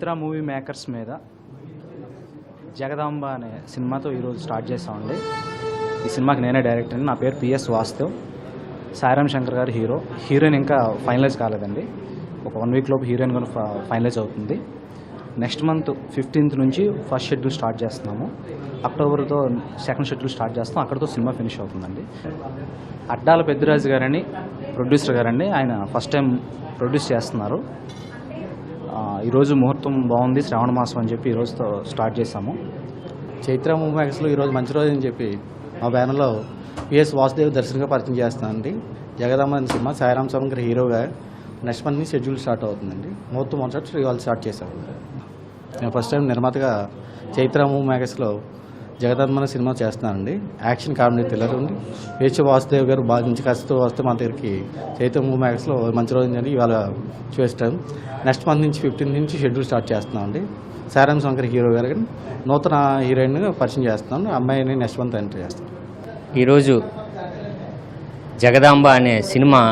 Chaitra movie makers మీద జగదాంబ అనే సినిమాతో ఈరోజు స్టార్ట్ చేస్తామండి. ఈ సినిమాకి నేనే డైరెక్టర్ అండి. నా పేరు పిఎస్ వాస్తవ్. సాయిరామ్ శంకర్ గారు హీరోయిన్ ఇంకా ఫైనలైజ్ కాలేదండి. ఒక 1 వీక్ లోపు హీరోయిన్ కూడా ఫైనలైజ్ అవుతుంది. నెక్స్ట్ మంత్ 15th నుంచి ఫస్ట్ షెడ్యూల్ స్టార్ట్ చేస్తున్నాము. అక్టోబర్తో సెకండ్ షెడ్యూల్ స్టార్ట్ చేస్తాం. అక్కడితో సినిమా ఫినిష్ అవుతుందండి. అడ్డాల పెద్దిరాజు గారని ప్రొడ్యూసర్ గారండి, ఆయన ఫస్ట్ టైం ప్రొడ్యూస్ చేస్తున్నారు. ఈరోజు ముహూర్తం బాగుంది, శ్రావణ మాసం అని చెప్పి ఈరోజుతో స్టార్ట్ చేశాము. చైత్ర మూవీ మ్యాక్స్లో ఈరోజు మంచి రోజు అని చెప్పి మా బ్యానర్లో పిఎస్ వాసుదేవ్ దర్శనంగా పరిచయం చేస్తానండి. జగదాంబ అనే సినిమా సాయిరామ్ శంకర్ హీరోగా నెక్స్ట్ మంత్ నుంచి షెడ్యూల్ స్టార్ట్ అవుతుందండి. ముహూర్తం మొదటి ఇవాళ స్టార్ట్ చేశాము. నేను ఫస్ట్ టైం నిర్మాతగా చైత్ర మూవీ మ్యాక్స్లో జగదాంబ అనే సినిమా చేస్తున్నానండి. యాక్షన్ కామెడీ థ్రిల్లర్ ఉంది. పిఎస్ వాసుదేవ్ గారు బాగా మంచి కష్టతో వస్తే మా దగ్గరికి చైత్ర మూవీ మ్యాక్స్లో మంచి రోజు అని ఇవాళ చూస్తాం. నెక్స్ట్ మంత్ నుంచి 15th నుంచి షెడ్యూల్ స్టార్ట్ చేస్తున్నామండి. సాయిరామ్ శంకర్ హీరో గారు నూతన హీరోయిన్ పరిచయం చేస్తున్నాను. అమ్మాయిని నెక్స్ట్ మంత్ ఎంటర్ చేస్తాను. ఈరోజు జగదాంబ అనే సినిమా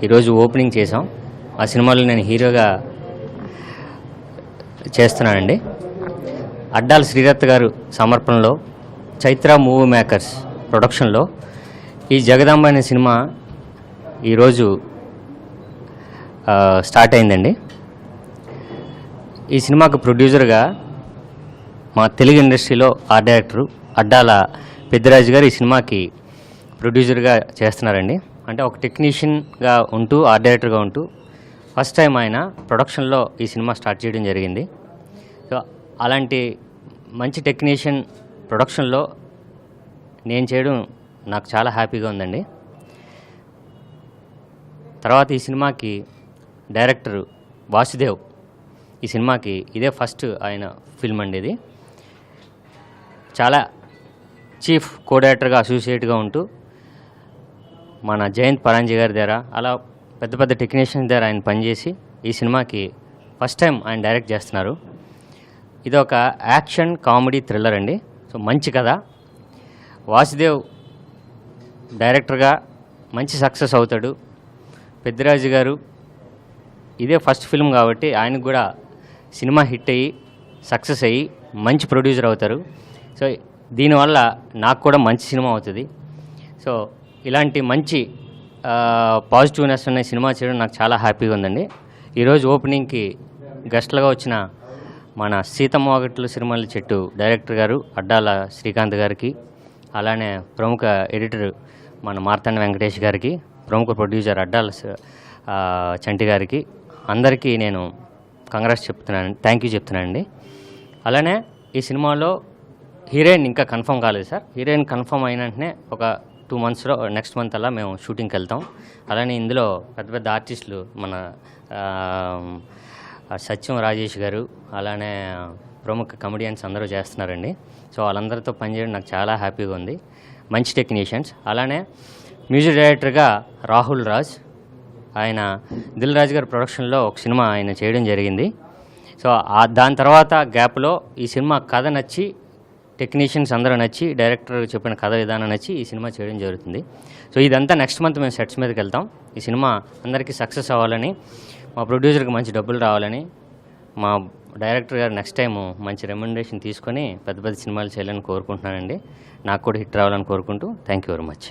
ఈరోజు ఓపెనింగ్ చేసాం. ఆ సినిమాలో నేను హీరోగా చేస్తున్నానండి. అడ్డాల శ్రీదత్ గారు సమర్పణలో చైత్ర మూవీ మేకర్స్ ప్రొడక్షన్లో ఈ జగదాంబ అనే సినిమా ఈరోజు స్టార్ట్ అయిందండి. ఈ సినిమాకు ప్రొడ్యూసర్గా మా తెలుగు ఇండస్ట్రీలో ఆర్ట్ డైరెక్టరు అడ్డాల పెద్దిరాజు గారు ఈ సినిమాకి ప్రొడ్యూసర్గా చేస్తున్నారండి. అంటే ఒక టెక్నీషియన్గా ఉంటూ ఆర్ట్ డైరెక్టర్గా ఉంటూ ఫస్ట్ టైం ఆయన ప్రొడక్షన్లో ఈ సినిమా స్టార్ట్ చేయడం జరిగింది. సో అలాంటి మంచి టెక్నీషియన్ ప్రొడక్షన్లో నేను చేయడం నాకు చాలా హ్యాపీగా ఉందండి. తర్వాత ఈ సినిమాకి డైరెక్టర్ వాసుదేవ్ ఈ సినిమాకి ఇదే ఫస్ట్ ఆయన ఫిల్మ్ అండి. ఇది చాలా చీఫ్ కో డైరెక్టర్గా అసోసియేట్గా ఉంటూ మన జయంత్ పరాంజీ గారి దగ్గర అలా పెద్ద పెద్ద టెక్నీషియన్స్ దగ్గర ఆయన పనిచేసి ఈ సినిమాకి ఫస్ట్ టైం ఆయన డైరెక్ట్ చేస్తున్నారు. ఇది ఒక యాక్షన్ కామెడీ థ్రిల్లర్ అండి. సో మంచి కథ. వాసుదేవ్ డైరెక్టర్గా మంచి సక్సెస్ అవుతాడు. పెద్దిరాజు గారు ఇదే ఫస్ట్ ఫిల్మ్ కాబట్టి ఆయనకు కూడా సినిమా హిట్ అయ్యి సక్సెస్ అయ్యి మంచి ప్రొడ్యూసర్ అవుతారు. సో దీనివల్ల నాకు కూడా మంచి సినిమా అవుతుంది. సో ఇలాంటి మంచి పాజిటివ్నెస్ ఉన్న సినిమా చేయడం నాకు చాలా హ్యాపీగా ఉందండి. ఈరోజు ఓపెనింగ్కి గెస్ట్లుగా వచ్చిన మన సీతమ్మ వాకిట్లో సిరిమల్లె చెట్టు డైరెక్టర్ గారు అడ్డాల శ్రీకాంత్ గారికి, అలానే ప్రముఖ ఎడిటర్ మన మార్తాండ వెంకటేష్ గారికి, ప్రముఖ ప్రొడ్యూసర్ అడ్డాల చంటి గారికి అందరికీ నేను కంగ్రాట్స్ చెప్తున్నాను, థ్యాంక్ యూ చెప్తున్నానండి. అలానే ఈ సినిమాలో హీరోయిన్ ఇంకా కన్ఫర్మ్ కాలేదు సార్. హీరోయిన్ కన్ఫర్మ్ అయిన వెంటనే ఒక 2 monthsలో నెక్స్ట్ మంత్ అలా మేము షూటింగ్కి వెళ్తాం. అలానే ఇందులో పెద్ద పెద్ద ఆర్టిస్టులు మన సత్యం రాజేష్ గారు, అలానే ప్రముఖ కమెడియన్స్ అందరూ చేస్తున్నారండి. సో వాళ్ళందరితో పనిచేయడం నాకు చాలా హ్యాపీగా ఉంది. మంచి టెక్నీషియన్స్. అలానే మ్యూజిక్ డైరెక్టర్గా రాహుల్ రాజ్, ఆయన దిల్ రాజు గారి ప్రొడక్షన్లో ఒక సినిమా ఆయన చేయడం జరిగింది. సో దాని తర్వాత గ్యాప్లో ఈ సినిమా కథ నచ్చి, టెక్నీషియన్స్ అందరూ నచ్చి, డైరెక్టర్ చెప్పిన కథ విధానం నచ్చి ఈ సినిమా చేయడం జరుగుతుంది. సో ఇదంతా నెక్స్ట్ మంత్ మేము సెట్స్ మీదకి వెళ్తాం. ఈ సినిమా అందరికీ సక్సెస్ అవ్వాలని, మా ప్రొడ్యూసర్కి మంచి డబ్బులు రావాలని, మా డైరెక్టర్ గారు నెక్స్ట్ టైం మంచి రెమ్యునరేషన్ తీసుకొని పెద్ద పెద్ద సినిమాలు చేయాలని కోరుకుంటున్నానండి. నాకు కూడా హిట్ రావాలని కోరుకుంటూ థ్యాంక్ యూ వెరీ మచ్.